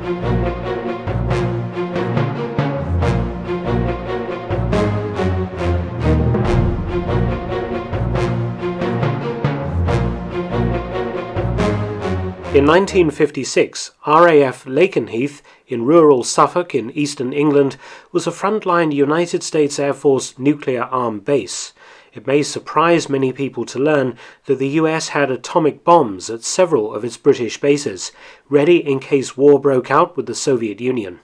In 1956, RAF Lakenheath in rural Suffolk in eastern England was a frontline United States Air Force nuclear-armed base. It may surprise many people to learn that the US had atomic bombs at several of its British bases, ready in case war broke out with the Soviet Union.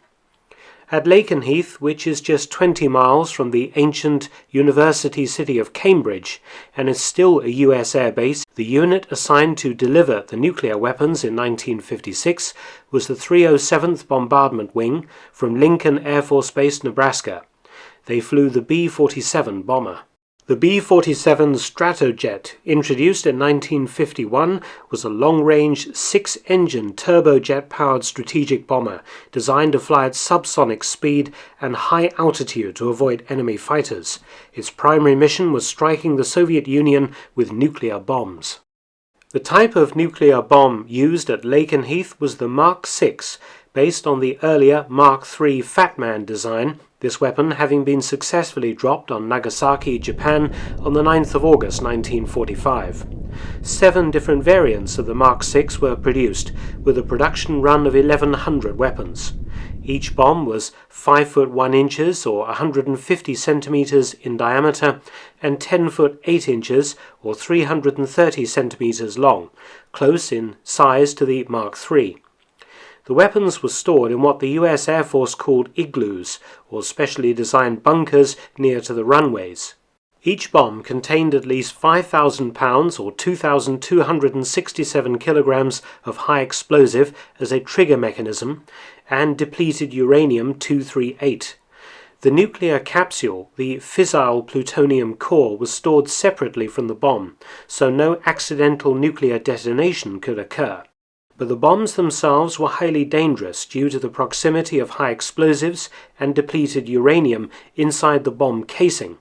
At Lakenheath, which is just 20 miles from the ancient university city of Cambridge and is still a US air base, the unit assigned to deliver the nuclear weapons in 1956 was the 307th Bombardment Wing from Lincoln Air Force Base, Nebraska. They flew the B-47 bomber. The B-47 Stratojet, introduced in 1951, was a long-range, six-engine turbojet-powered strategic bomber designed to fly at subsonic speed and high altitude to avoid enemy fighters. Its primary mission was striking the Soviet Union with nuclear bombs. The type of nuclear bomb used at Lakenheath was the Mark VI, based on the earlier Mark III Fat Man design, this weapon having been successfully dropped on Nagasaki, Japan on the 9th of August 1945. 7 different variants of the Mark VI were produced, with a production run of 1,100 weapons. Each bomb was 5 foot 1 inches or 150 centimeters in diameter and 10 foot 8 inches or 330 centimeters long, close in size to the Mark III. The weapons were stored in what the US Air Force called igloos, or specially designed bunkers near to the runways. Each bomb contained at least 5,000 pounds or 2,267 kilograms of high explosive as a trigger mechanism and depleted uranium-238. The nuclear capsule, the fissile plutonium core, was stored separately from the bomb, so no accidental nuclear detonation could occur. But the bombs themselves were highly dangerous due to the proximity of high explosives and depleted uranium inside the bomb casing.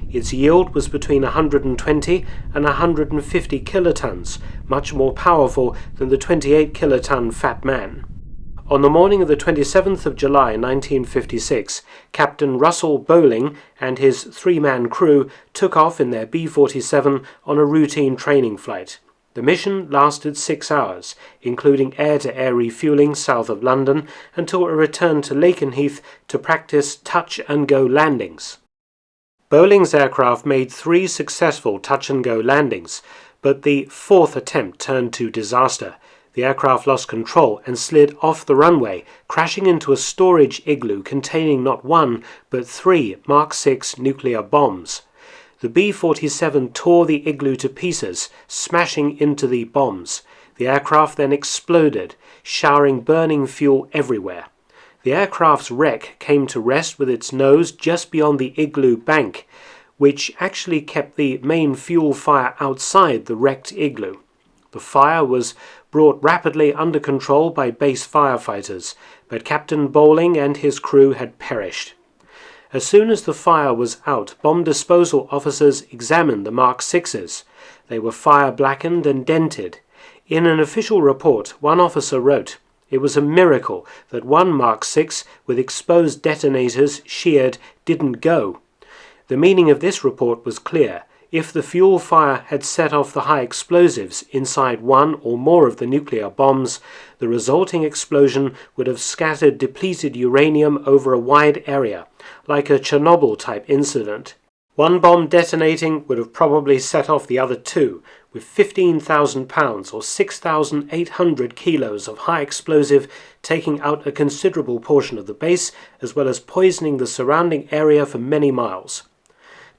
Its yield was between 120 and 150 kilotons, much more powerful than the 28 kiloton Fat Man. On the morning of the 27th of July 1956, Captain Russell Bowling and his 3-man crew took off in their B-47 on a routine training flight. The mission lasted 6 hours, including air-to-air refueling south of London, until it returned to Lakenheath to practice touch-and-go landings. Bowling's aircraft made 3 successful touch-and-go landings, but the 4th attempt turned to disaster. The aircraft lost control and slid off the runway, crashing into a storage igloo containing not 1 but 3 Mark VI nuclear bombs. The B-47 tore the igloo to pieces, smashing into the bombs. The aircraft then exploded, showering burning fuel everywhere. The aircraft's wreck came to rest with its nose just beyond the igloo bank, which actually kept the main fuel fire outside the wrecked igloo. The fire was brought rapidly under control by base firefighters, but Captain Bowling and his crew had perished. As soon as the fire was out, bomb disposal officers examined the Mark VIs. They were fire-blackened and dented. In an official report, one officer wrote, "It was a miracle that one Mark VI with exposed detonators sheared didn't go." The meaning of this report was clear. If the fuel fire had set off the high explosives inside one or more of the nuclear bombs, the resulting explosion would have scattered depleted uranium over a wide area, like a Chernobyl-type incident. One bomb detonating would have probably set off the other 2, with 15,000 pounds or 6,800 kilos of high explosive taking out a considerable portion of the base, as well as poisoning the surrounding area for many miles.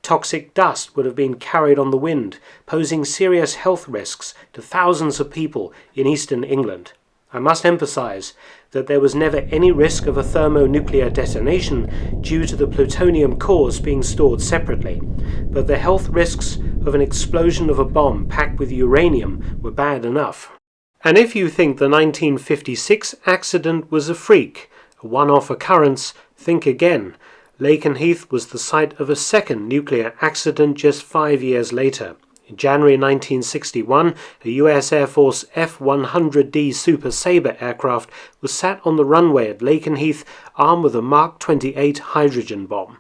Toxic dust would have been carried on the wind, posing serious health risks to thousands of people in eastern England. I must emphasize that there was never any risk of a thermonuclear detonation due to the plutonium cores being stored separately, but the health risks of an explosion of a bomb packed with uranium were bad enough. And if you think the 1956 accident was a freak, a one-off occurrence, think again. Lakenheath was the site of a second nuclear accident just 5 years later. In January 1961, a US Air Force F-100D Super Sabre aircraft was sat on the runway at Lakenheath armed with a Mark 28 hydrogen bomb.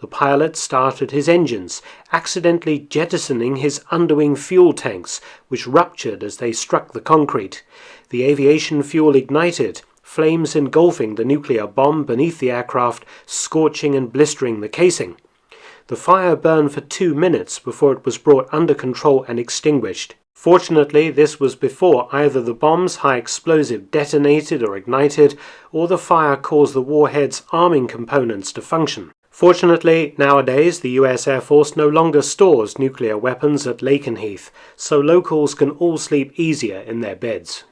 The pilot started his engines, accidentally jettisoning his underwing fuel tanks, which ruptured as they struck the concrete. The aviation fuel ignited, flames engulfing the nuclear bomb beneath the aircraft, scorching and blistering the casing. The fire burned for 2 minutes before it was brought under control and extinguished. Fortunately, this was before either the bomb's high explosive detonated or ignited, or the fire caused the warhead's arming components to function. Fortunately, nowadays the US Air Force no longer stores nuclear weapons at Lakenheath, so locals can all sleep easier in their beds.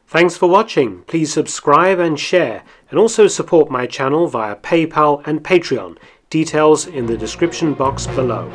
Thanks for watching. Please subscribe and share, and also support my channel via PayPal and Patreon. Details in the description box below.